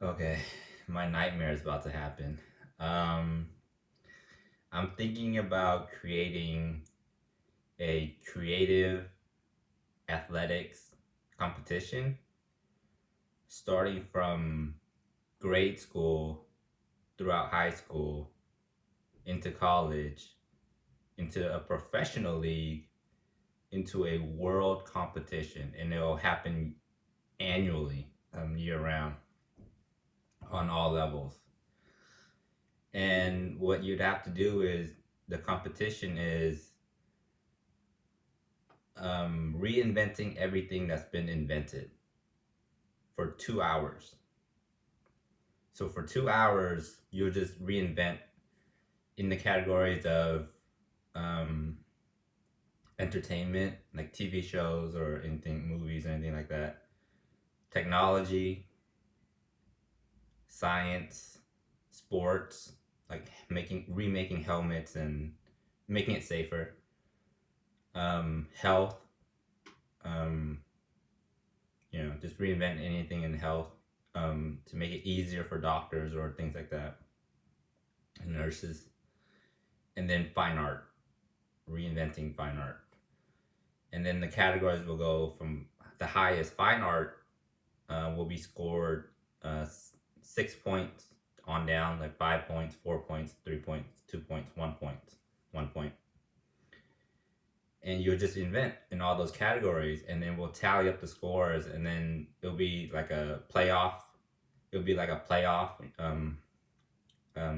Okay, my nightmare is about to happen. Um, I'm thinking about creating a creative athletics competition starting from grade school throughout high school into college into a professional league into a world competition, and it'll happen annually, year round on all levels. And what you'd have to do is the competition is reinventing everything that's been invented for 2 hours. So for 2 hours, you'll just reinvent in the categories of um, entertainment, like TV shows or anything, movies, or anything like that, technology, science, sports, like remaking helmets and making it safer, health, um, just reinvent anything in health, to make it easier for doctors or things like that, and nurses, and then fine art, reinventing fine art, and then the categories will go from the highest fine art will be scored 6 points on down, like 5 points, 4 points, 3 points, 2 points, 1 point, 1 point, and you'll just invent in all those categories, and then we'll tally up the scores, and then it'll be like a playoff. It'll be like a playoff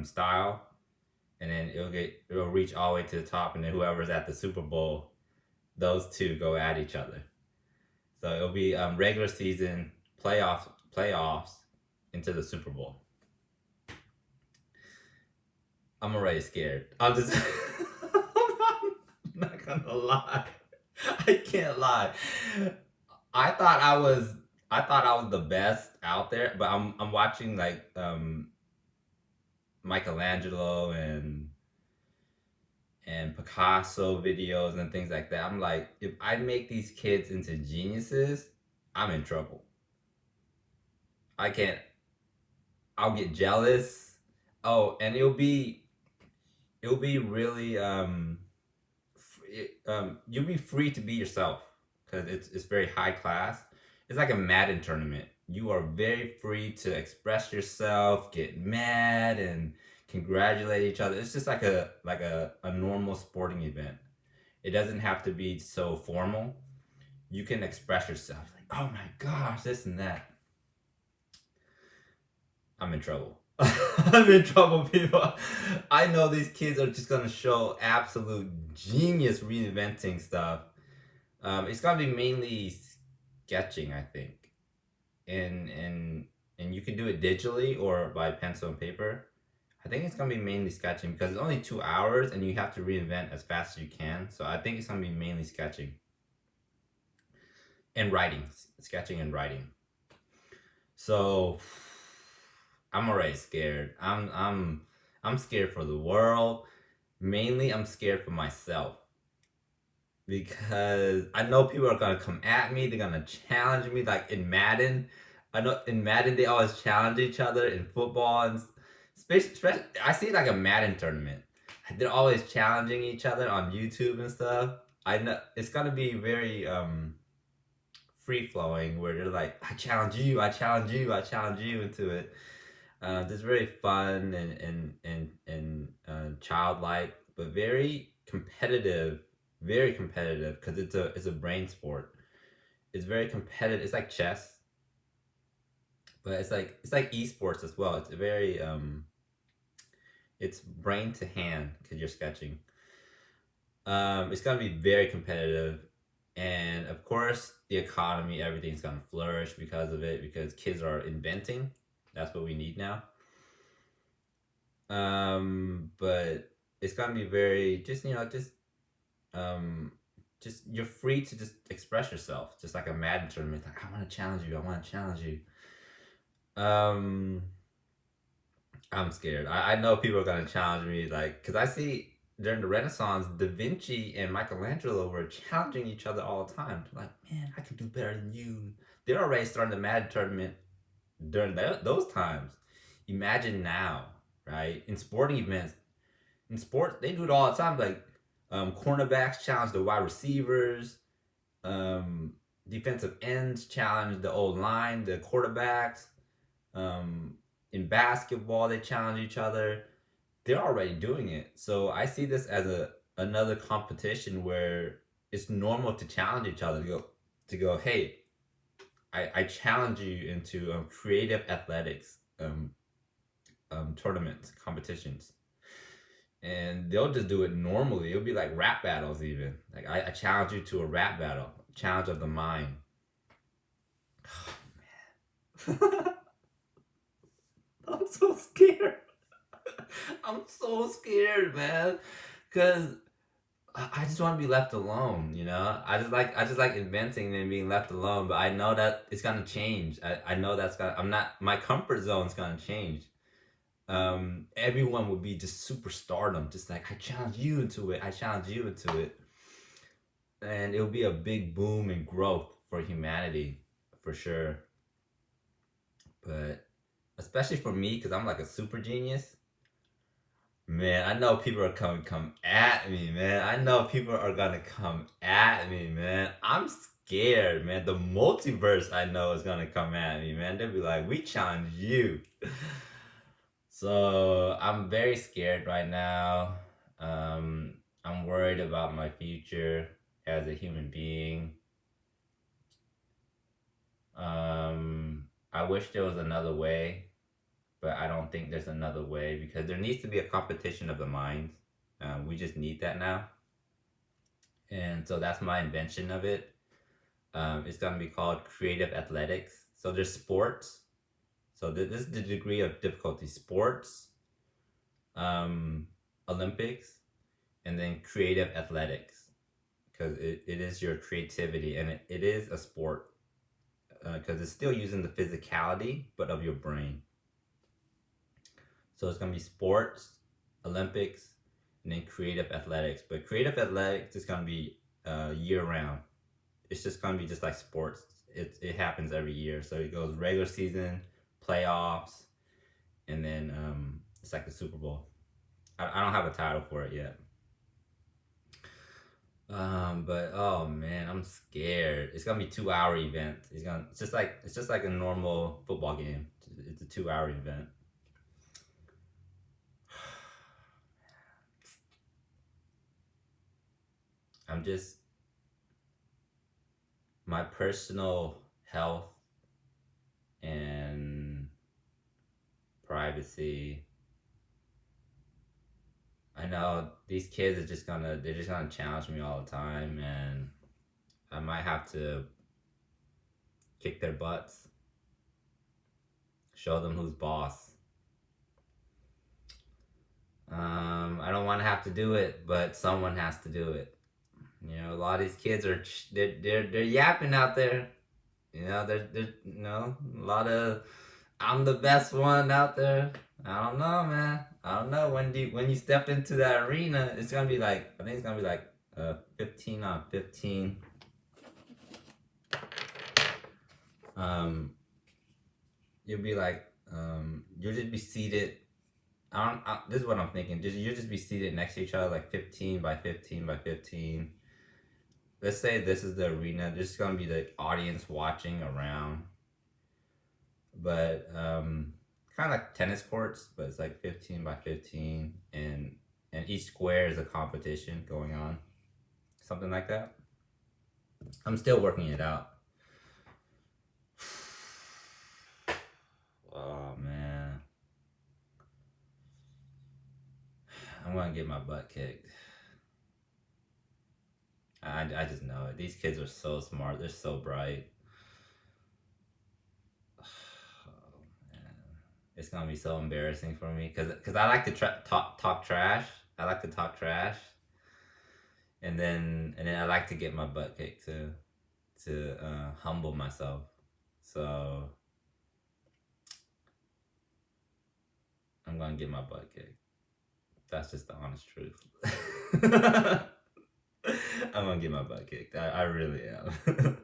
style, and then it'll reach all the way to the top, and then whoever's at the Super Bowl, those two go at each other. So it'll be regular season playoffs into the Super Bowl. I'm already scared. I'm just I'm not gonna lie. I can't lie. I thought I was I thought I was the best out there, but I'm watching like Michelangelo and Picasso videos and things like that. I'm like, if I make these kids into geniuses, I'm in trouble. I can't. I'll get jealous. Oh, and it'll be really you'll be free to be yourself because it's very high class. It's like a Madden tournament. You are very free to express yourself, get mad, and congratulate each other. It's just like a normal sporting event. It doesn't have to be so formal. You can express yourself like, oh my gosh, this and that. I'm in trouble. I'm in trouble, people. I know these kids are just gonna show absolute genius reinventing stuff. It's gonna be mainly sketching, I think, and you can do it digitally or by pencil and paper. I think it's gonna be mainly sketching because it's only 2 hours and you have to reinvent as fast as you can. So I think it's gonna be mainly sketching and writing, sketching and writing. So I'm already scared. I'm scared for the world. Mainly, I'm scared for myself because I know people are gonna come at me. They're gonna challenge me, like in Madden. I know in Madden they always challenge each other in football and especially I see like a Madden tournament. They're always challenging each other on YouTube and stuff. I know it's gonna be very free flowing where they're like, I challenge you, I challenge you, I challenge you into it. Just very fun and childlike, but very competitive because it's a brain sport. It's very competitive. It's like chess, but it's like esports as well. It's very it's brain to hand because you're sketching. It's gonna be very competitive, and of course, the economy, everything's gonna flourish because of it. Because kids are inventing. That's what we need now. But it's gonna be very um, just you're free to just express yourself, just like a Madden tournament. Like I want to challenge you. I want to challenge you. Um, I'm scared. I know people are gonna challenge me, like because I see during the Renaissance, Da Vinci and Michelangelo were challenging each other all the time. Like, man, I can do better than you. They're already starting the Madden tournament during those times. Imagine now, right? In sporting events, in sports, they do it all the time. Like cornerbacks challenge the wide receivers, um, defensive ends challenge the old line, the quarterbacks. Um, in basketball, they challenge each other. They're already doing it. So I see this as a another competition where it's normal to challenge each other to go, hey, I challenge you into creative athletics tournaments, competitions. And they'll just do it normally. It'll be like rap battles, even. Like, I challenge you to a rap battle, challenge of the mind. I'm so scared. I'm so scared, man. Cause I just want to be left alone, you know. I just like inventing and being left alone. But I know that it's gonna change. I know that's gonna. I'm not. My comfort zone's gonna change. Everyone would be just superstardom. Just like, I challenge you into it. I challenge you into it, and it'll be a big boom and growth for humanity, for sure. But especially for me, because I'm like a super genius. Man, I know people are coming come at me, man. I know people are gonna come at me, man. I'm scared, man. The multiverse I know is gonna come at me, man. They'll be like, we challenge you. So I'm very scared right now. I'm worried about my future as a human being. I wish there was another way, but I don't think there's another way because there needs to be a competition of the minds. We just need that now. And so that's my invention of it. It's going to be called creative athletics. So there's sports. So this is the degree of difficulty: sports, um, Olympics, and then creative athletics. Because it is your creativity, and it is a sport. Because it's still using the physicality, but of your brain. So it's going to be sports, Olympics, and then creative athletics. But creative athletics is going to be year round. It's just going to be just like sports. It happens every year. So it goes regular season, playoffs, and then it's like the Super Bowl. I don't have a title for it yet. But oh man, I'm scared. It's gonna be 2 hour event. It's just like a normal football game. It's a 2 hour event. I'm just my personal health and privacy. I know these kids are they're just gonna challenge me all the time, and I might have to kick their butts, show them who's boss. I don't want to have to do it, but someone has to do it. You know, a lot of these kids they're yapping out there. You know, they're a lot of I'm the best one out there. I don't know, man. I don't know when you step into that arena, it's gonna be like I think it's gonna be like 15 on 15. Um, you'll be like you'll just be seated. This is what I'm thinking. You'll just be seated next to each other like 15 by 15 by 15. Let's say this is the arena. There's gonna be the audience watching around, but kind of like tennis courts, but it's like 15 by 15, and each square is a competition going on, something like that. I'm still working it out. Oh man, I'm gonna get my butt kicked. I just know it. These kids are so smart. They're so bright. Oh man, it's gonna be so embarrassing for me because I like to talk trash. I like to talk trash, and then I like to get my butt kicked to humble myself. So I'm gonna get my butt kicked. That's just the honest truth. I'm gonna get my butt kicked. I really am.